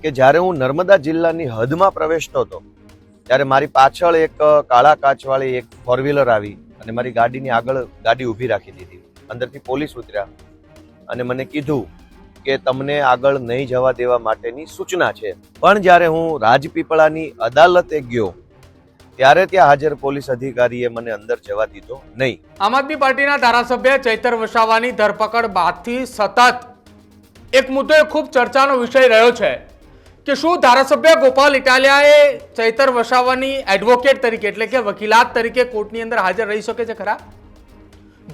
કે જ્યારે હું નર્મદા જિલ્લાની હદમાં પ્રવેશતો હતો ત્યારે મારી પાછળ એક કાળા કાચવાળી એક ફોર વ્હીલર આવી અને મારી ગાડીની આગળ ગાડી ઊભી રાખી દીધી. અંદરથી પોલીસ ઉતર્યા અને મને કીધું કે તમને આગળ નહીં જવા દેવા માટેની સૂચના છે. પણ જ્યારે હું રાજપીપળાની અદાલતે ગયો ત્યારે ત્યાં હાજર પોલીસ અધિકારીએ મને અંદર જવા દીધો નહીં. આમ આદમી પાર્ટીના ધારાસભ્ય ચૈતર વસાવાની ધરપકડ બાદથી સતત એક મુદ્દો ખૂબ ચર્ચાનો વિષય રહ્યો છે કે શું ધારાસભ્ય ગોપાલ ઇટાલિયાએ ચૈતર વસાવાની એડવોકેટ તરીકે એટલે કે વકીલાત તરીકે કોર્ટની અંદર હાજર રહી શકે છે ખરા?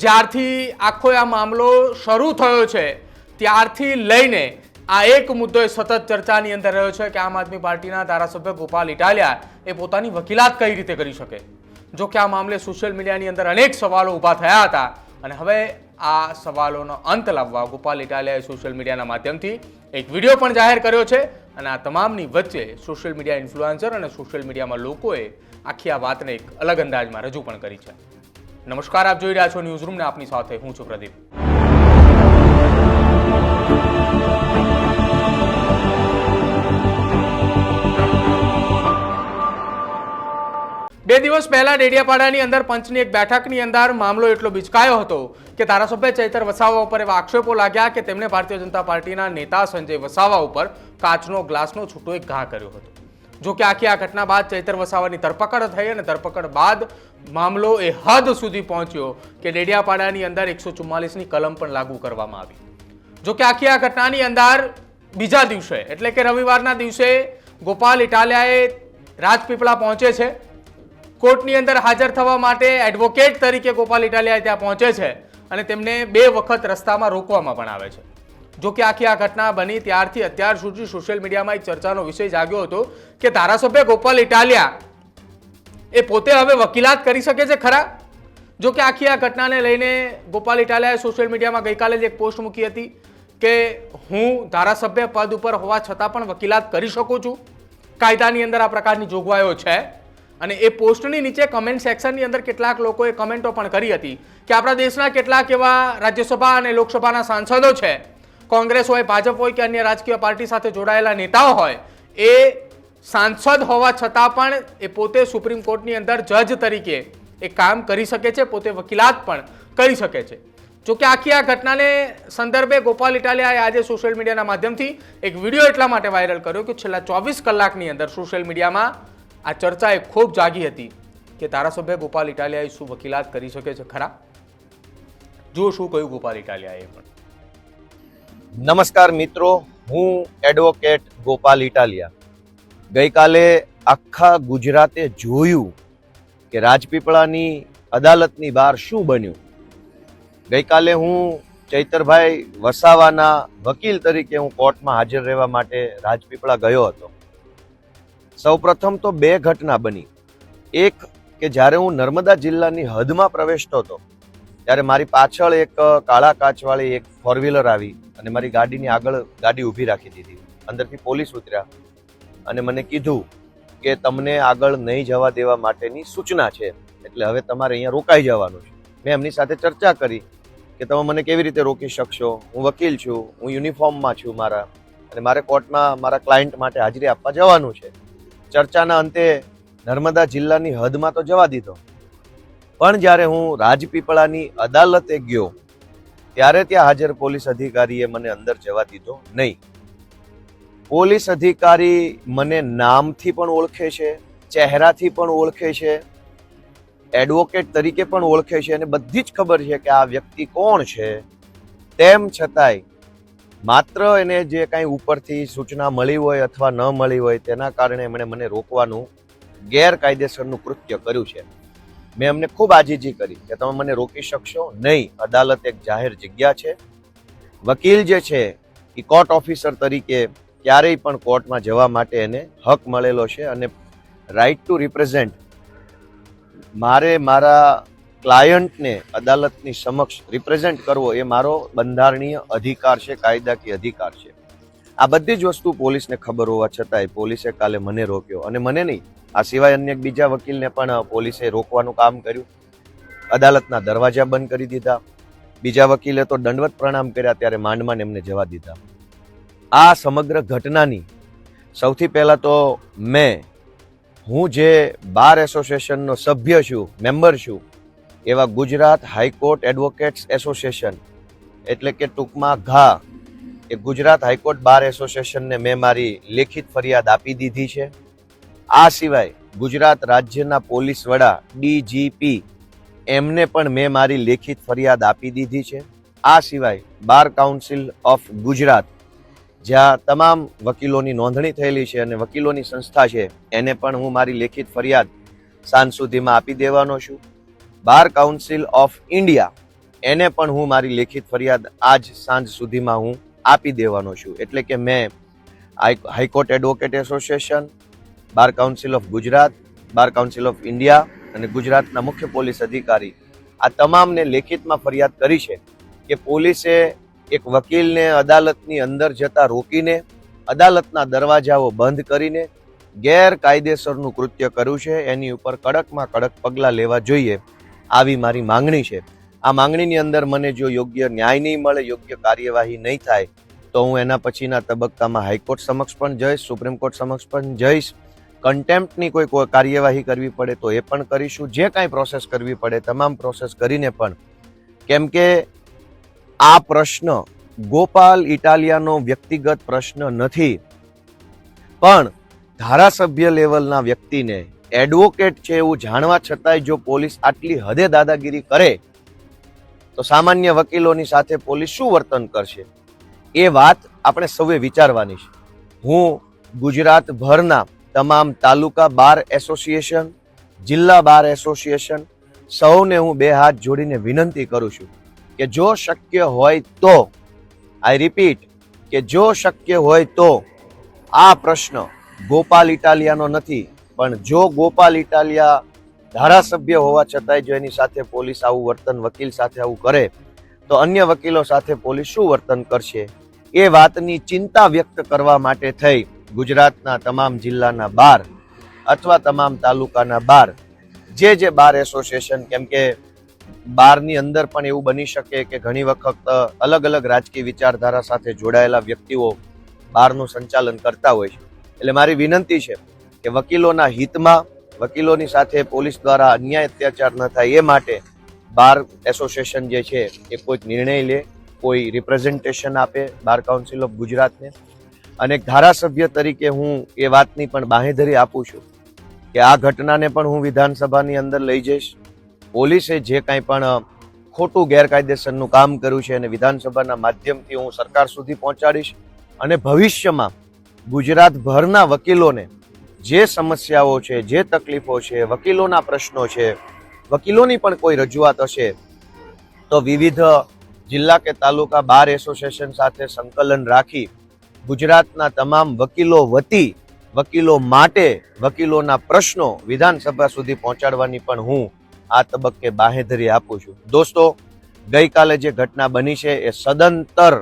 જ્યારથી આખો આ મામલો શરૂ થયો છે ત્યારથી લઈને આ એક મુદ્દો સતત ચર્ચાની અંદર રહ્યો છે કે આમ આદમી પાર્ટીના ધારાસભ્ય ગોપાલ ઇટાલિયા એ પોતાની વકીલાત કઈ રીતે કરી શકે. જો કે આ મામલે સોશિયલ મીડિયાની અંદર અનેક સવાલો ઊભા થયા હતા અને હવે આ સવાલોનો અંત લાવવા ગોપાલ ઇટાલિયાએ સોશિયલ મીડિયાના માધ્યમથી એક વિડીયો પણ જાહેર કર્યો છે અને આ તમામની વચ્ચે સોશિયલ મીડિયા ઇન્ફ્લુએન્સર અને સોશિયલ મીડિયામાં લોકોએ આખી આ વાતને એક અલગ અંદાજમાં રજૂ પણ કરી છે. નમસ્કાર, આપ જોઈ રહ્યા છો ન્યૂઝ રૂમને. આપની સાથે હું છું પ્રદીપ. બે દિવસ પહેલા ડેડિયાપાડાની અંદર પંચની એક બેઠકની અંદર મામલો એટલો બિચકાયો હતો કે ધારાસભ્ય ચૈતર વસાવા ઉપર એવા આક્ષેપો લાગ્યા કે તેમણે ભારતીય જનતા પાર્ટીના નેતા સંજય વસાવા ઉપર કાચનો ગ્લાસનો છૂટો એક ઘા કર્યો હતો. જો કે આખી આ ઘટના બાદ ચૈતર વસાવાની ધરપકડ થઈ અને ધરપકડ બાદ મામલો એ હદ સુધી પહોંચ્યો કે ડેડિયાપાડાની અંદર 144ની કલમ પણ લાગુ કરવામાં આવી. જો કે આખી આ ઘટનાની અંદર બીજા દિવસે એટલે કે રવિવારના દિવસે ગોપાલ ઇટાલિયાએ રાજપીપળા પહોંચે છે. કોર્ટની અંદર હાજર થવા માટે એડવોકેટ તરીકે ગોપાલ ઇટાલિયા ત્યાં પહોંચે છે અને તેમને 2 વખત રસ્તામાં રોકવામાં પણ આવે છે. જો કે આખી આ ઘટના બની ત્યારથી અત્યાર સુધી સોશિયલ મીડિયામાં એક ચર્ચાનો વિષય જાગ્યો હતો કે ધારાસભ્ય ગોપાલ ઇટાલિયા એ પોતે હવે વકીલાત કરી શકે છે ખરા? જો કે આખી આ ઘટનાને લઈને ગોપાલ ઇટાલિયાએ સોશિયલ મીડિયામાં ગઈકાલે જ એક પોસ્ટ મૂકી હતી કે હું ધારાસભ્ય પદ ઉપર હોવા છતાં પણ વકીલાત કરી શકું છું. કાયદાની અંદર આ પ્રકારની જોગવાઈઓ છે. અને એ પોસ્ટની નીચે કમેન્ટ સેક્શનની અંદર કેટલાક લોકોએ કમેન્ટો પણ કરી હતી કે આપણા દેશના કેટલાક એવા રાજ્યસભા અને લોકસભાના સાંસદો છે, કોંગ્રેસ હોય, ભાજપ હોય કે અન્ય રાજકીય પાર્ટી સાથે જોડાયેલા નેતાઓ હોય, એ સાંસદ હોવા છતાં પણ એ પોતે સુપ્રીમ કોર્ટની અંદર જજ તરીકે એ કામ કરી શકે છે, પોતે વકીલાત પણ કરી શકે છે. જો કે આખી આ ઘટનાને સંદર્ભે ગોપાલ ઇટાલિયાએ આજે સોશિયલ મીડિયાના માધ્યમથી એક વિડીયો એટલા માટે વાયરલ કર્યો કે છેલ્લા 24 કલાકની અંદર સોશિયલ મીડિયામાં આ ચર્ચા ખૂબ જાગી હતી કે ધારાસભ્ય ગોપાલ ઇટાલિયાએ શું વકીલાત કરી શકે છે ખરા? જો શું કહ્યું ગોપાલ ઇટાલિયાએ પણ. નમસ્કાર મિત્રો, હું એડવોકેટ ગોપાલ ઇટાલિયા. ગઈકાલે આખા ગુજરાતે જોયું કે રાજપીપળાની અદાલતની બહાર શું બન્યું. ગઈકાલે હું ચૈતરભાઈ વસાવાના વકીલ તરીકે હું કોર્ટમાં હાજર રહેવા માટે રાજપીપળા ગયો હતો. સૌપ્રથમ તો 2 ઘટના બની. એક કે જ્યારે હું નર્મદા જિલ્લાની હદમાં પ્રવેશતો હતો ત્યારે મારી પાછળ એક કાળા કાચવાળી એક ફોર વ્હીલર આવી અને મારી ગાડીની આગળ ગાડી ઊભી રાખી દીધી. અંદરથી પોલીસ ઉતર્યા અને મને કીધું કે તમને આગળ નહીં જવા દેવા માટેની સૂચના છે, એટલે હવે તમારે અહીંયા રોકાઈ જવાનું છે. મેં એમની સાથે ચર્ચા કરી કે તમે મને કેવી રીતે રોકી શકશો, હું વકીલ છું, હું યુનિફોર્મમાં છું મારા, અને મારે કોર્ટમાં મારા ક્લાયન્ટ માટે હાજરી આપવા જવાનું છે. ચર્ચાના અંતે નર્મદા જિલ્લાની હદમાં તો જવા દીધો, પણ જ્યારે હું રાજપીપળાની અદાલતે ગયો ત્યારે ત્યાં હાજર પોલીસ અધિકારીએ મને અંદર જવા દીધો નહીં. પોલીસ અધિકારી મને નામથી પણ ઓળખે છે, ચહેરાથી પણ ઓળખે છે, એડવોકેટ તરીકે પણ ઓળખે છે અને બધી જ ખબર છે કે આ વ્યક્તિ કોણ છે. તેમ છતાંય માત્ર એને જે કાંઈ ઉપરથી સૂચના મળી હોય અથવા ન મળી હોય તેના કારણે એમણે મને રોકવાનું ગેરકાયદેસરનું કૃત્ય કર્યું છે. મેં એમને ખૂબ આજીજી કરી કે તમે મને રોકી શકશો નહીં. અદાલત એક જાહેર જગ્યા છે. વકીલ જે છે એ કોર્ટ ઓફિસર તરીકે ક્યારેય પણ કોર્ટમાં જવા માટે એને હક મળેલો છે અને રાઇટ ટુ રિપ્રેઝેન્ટ મારે મારા ક્લાયન્ટને અદાલતની સમક્ષ રિપ્રેઝેન્ટ કરવો એ મારો બંધારણીય અધિકાર છે, કાયદાકીય અધિકાર છે. આ બધી જ વસ્તુ પોલીસને ખબર હોવા છતાંય પોલીસે કાલે મને રોક્યો, અને મને નહીં, આ સિવાય અન્ય બીજા વકીલને પણ પોલીસે રોકવાનું કામ કર્યું. અદાલતના દરવાજા બંધ કરી દીધા. બીજા વકીલે તો દંડવત પ્રણામ કર્યા ત્યારે માંડમાં એમને જવા દીધા. આ સમગ્ર ઘટનાની સૌથી પહેલા તો હું જે બાર એસોસિએશનનો સભ્ય છું, મેમ્બર છું, એવા ગુજરાત હાઈકોર્ટ એડવોકેટ્સ એસોસિએશન એટલે કે ટૂંકમાં ઘા એ ગુજરાત હાઈકોર્ટ બાર એસોસિએશનને મેં મારી લેખિત ફરિયાદ આપી દીધી છે. આ સિવાય ગુજરાત રાજ્યના પોલીસ વડા DGP એમને પણ મેં મારી લેખિત ફરિયાદ આપી દીધી છે. આ સિવાય બાર કાઉન્સિલ ઓફ ગુજરાત જ્યાં તમામ વકીલોની નોંધણી થયેલી છે અને વકીલોની સંસ્થા છે એને પણ હું મારી લેખિત ફરિયાદ સાંજ સુધીમાં આપી દેવાનો છું. બાર કાઉન્સિલ ઓફ ઇન્ડિયા એને પણ હું મારી લેખિત ફરિયાદ આજ સાંજ સુધીમાં હું આપી દેવાનો છું. એટલે કે મેં high court advocate association, bar council of Gujarat, bar council of India અને ગુજરાતના મુખ્ય પોલીસ અધિકારી આ તમામને લેખિતમાં ફરિયાદ કરી છે કે પોલીસે એક વકીલને અદાલતની અંદર જતા રોકીને અદાલતના દરવાજાઓ બંધ કરીને ગેરકાયદેસરનું કૃત્ય કર્યું છે. એની ઉપર કડકમાં કડક પગલાં લેવા જોઈએ આવી મારી માંગણી છે. આ માંગણીની અંદર મને જો યોગ્ય ન્યાય નહીં મળે, યોગ્ય કાર્યવાહી નહીં થાય તો હું એના પછીના તબક્કામાં હાઈકોર્ટ સમક્ષ પણ જઈશ, સુપ્રીમ કોર્ટ સમક્ષ પણ જઈશ. કન્ટેમ્પ્ટની કોઈ કાર્યવાહી કરવી પડે તો એ પણ કરીશું. જે કાંઈ પ્રોસેસ કરવી પડે તમામ પ્રોસેસ કરીને પણ, કેમ કે આ પ્રશ્ન ગોપાલ ઇટાલિયાનો વ્યક્તિગત પ્રશ્ન નથી, પણ ધારાસભ્ય લેવલના વ્યક્તિને એડવોકેટ છે એવું જાણવા છતાંય જો પોલીસ આટલી હદે દાદાગીરી કરે તો સામાન્ય વકીલોની સાથે પોલીસ શું વર્તન કરશે એ વાત આપણે સૌએ વિચારવાની છે. હું ગુજરાતભરના તમામ તાલુકા બાર એસોસિએશન, જિલ્લા બાર એસોસિએશન સૌને હું બે હાથ જોડીને વિનંતી કરું છું કે જો શક્ય હોય તો, આઈ રિપીટ, કે જો શક્ય હોય તો આ પ્રશ્ન ગોપાલ ઇટાલિયાનો નથી, પણ જો ગોપાલ ઇટાલિયા ધારાસભ્ય હોવા છતાંય જો એની સાથે પોલીસ આવું વર્તન, વકીલ સાથે આવું કરે તો અન્ય વકીલો સાથે પોલીસ શું વર્તન કરશે એ વાતની ચિંતા વ્યક્ત કરવા માટે થઈ ગુજરાતના તમામ જિલ્લાના બાર અથવા તમામ તાલુકાના બાર જે બાર એસોસિએશન, કેમ કે બારની અંદર પણ એવું બની શકે કે ઘણી વખત અલગ અલગ રાજકીય વિચારધારા સાથે જોડાયેલા વ્યક્તિઓ બારનું સંચાલન કરતા હોય છે. એટલે મારી વિનંતી છે કે વકીલોના હિતમાં, વકીલોની સાથે પોલીસ દ્વારા અન્યાય અત્યાચાર ન થાય એ માટે બાર એસોસિએશન જે છે એ કોઈક નિર્ણય લે, કોઈ રિપ્રેઝન્ટેશન આપે બાર કાઉન્સિલ ઓફ ગુજરાતને. અને એક ધારાસભ્ય તરીકે હું એ વાતની પણ બાંહેધરી આપું છું કે આ ઘટનાને પણ હું વિધાનસભાની અંદર લઈ જઈશ. પોલીસે જે કાંઈ પણ ખોટું ગેરકાયદેસરનું કામ કર્યું છે અને વિધાનસભાના માધ્યમથી હું સરકાર સુધી પહોંચાડીશ. અને ભવિષ્યમાં ગુજરાતભરના વકીલોને જે સમસ્યાઓ છે, જે તકલીફો છે, વકીલોના પ્રશ્નો છે, વકીલોની પણ કોઈ રજૂઆત હશે તો વિવિધ જિલ્લા કે તાલુકા બાર એસોસિએશન સાથે સંકલન રાખી ગુજરાતના તમામ વકીલો વતી, વકીલો માટે, વકીલોના પ્રશ્નો વિધાનસભા સુધી પહોંચાડવાની પણ હું આ તબક્કે બાંહેધરી આપું છું. દોસ્તો, ગઈકાલે જે ઘટના બની છે એ સદંતર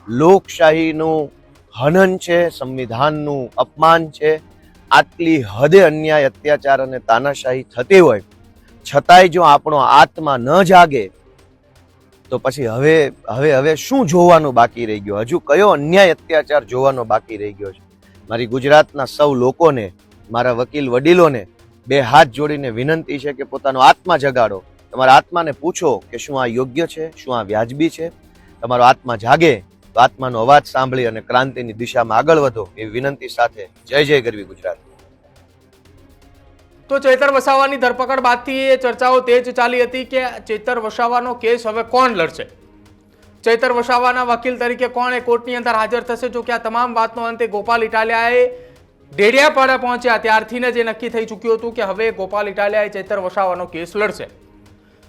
લોકશાહીનું હનન છે, સંવિધાનનું અપમાન છે. આટલી હદે અન્યાય, અત્યાચાર અને તાનાશાહી થતી હોય છતાંય જો આપણો આત્મા ન જાગે તો પછી હવે શું જોવાનું બાકી રહી ગયો? હજુ કયો અન્યાય, અત્યાચાર જોવાનો બાકી રહી ગયો છે? મારી ગુજરાતના સૌ લોકોને, મારા વકીલ વડીલોને બે હાથ જોડીને વિનંતી છે કે પોતાનો આત્મા જગાડો. તમારા આત્માને પૂછો કે શું આ યોગ્ય છે, શું આ વ્યાજબી છે. તમારો આત્મા જાગે તો આત્માનો અવાજ સાંભળી અને ક્રાંતિની દિશામાં આગળ વધો એવી વિનંતી સાથે જય જય ગરવી ગુજરાત. તો ચૈતર વસાવાની ધરપકડ બાદથી એ ચર્ચાઓ તેજ ચાલી હતી કે ચૈતર વસાવાનો કેસ હવે કોણ લડશે, ચૈતર વસાવાના વકીલ તરીકે કોણ એ કોર્ટની અંદર હાજર થશે. જો કે આ તમામ વાતનો અંતે ગોપાલ ઇટાલિયાએ ડેડિયાપાડા પહોંચ્યા ત્યારથી જ એ નક્કી થઈ ચૂક્યું હતું કે હવે ગોપાલ ઇટાલિયાએ ચૈતર વસાવાનો કેસ લડશે.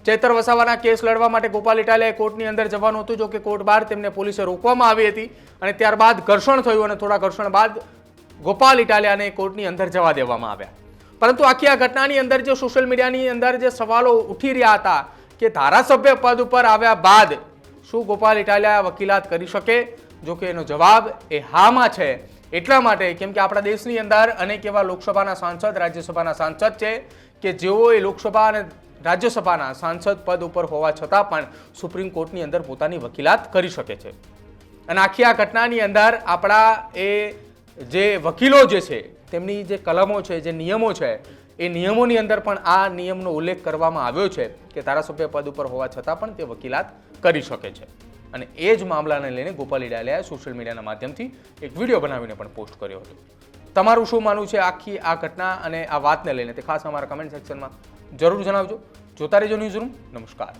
ચૈતર વસાવાના કેસ લડવા માટે ગોપાલ ઇટાલિયાએ કોર્ટની અંદર જવાનું હતું. જો કે કોર્ટ બહાર તેમને પોલીસે રોકવામાં આવી હતી અને ત્યારબાદ ઘર્ષણ થયું અને થોડા ઘર્ષણ બાદ ગોપાલ ઇટાલિયાને કોર્ટની અંદર જવા દેવામાં આવ્યા. પરંતુ આખી આ ઘટનાની અંદર જે સોશિયલ મીડિયાની અંદર જે સવાલો ઉઠી રહ્યા હતા કે ધારાસભ્ય પદ ઉપર આવ્યા બાદ શું ગોપાલ ઇટાલિયા વકીલાત કરી શકે? જો કે એનો જવાબ એ હામાં છે. એટલા માટે કેમ કે આપણા દેશની અંદર અનેક એવા લોકસભાના સાંસદ, રાજ્યસભાના સાંસદ છે કે જેઓ એ લોકસભા અને રાજ્યસભાના સાંસદ પદ ઉપર હોવા છતાં પણ સુપ્રીમ કોર્ટની અંદર પોતાની વકીલાત કરી શકે છે. અને આખી આ ઘટનાની અંદર આપણા એ જે વકીલો જે છે તેમની જે કલમો છે, જે નિયમો છે, એ નિયમોની અંદર પણ આ નિયમનો ઉલ્લેખ કરવામાં આવ્યો છે કે ધારાસભ્ય પદ ઉપર હોવા છતાં પણ તે વકીલાત કરી શકે છે. અને એ જ મામલાને લઈને ગોપાલ ઇટાલિયાએ સોશિયલ મીડિયાના માધ્યમથી એક વિડીયો બનાવીને પણ પોસ્ટ કર્યો હતો. તમારું શું માનવું છે આખી આ ઘટના અને આ વાતને લઈને તે ખાસ અમારા કમેન્ટ સેક્શનમાં જરૂર જણાવજો. જોતા રહેજો ન્યૂઝરૂમ. નમસ્કાર.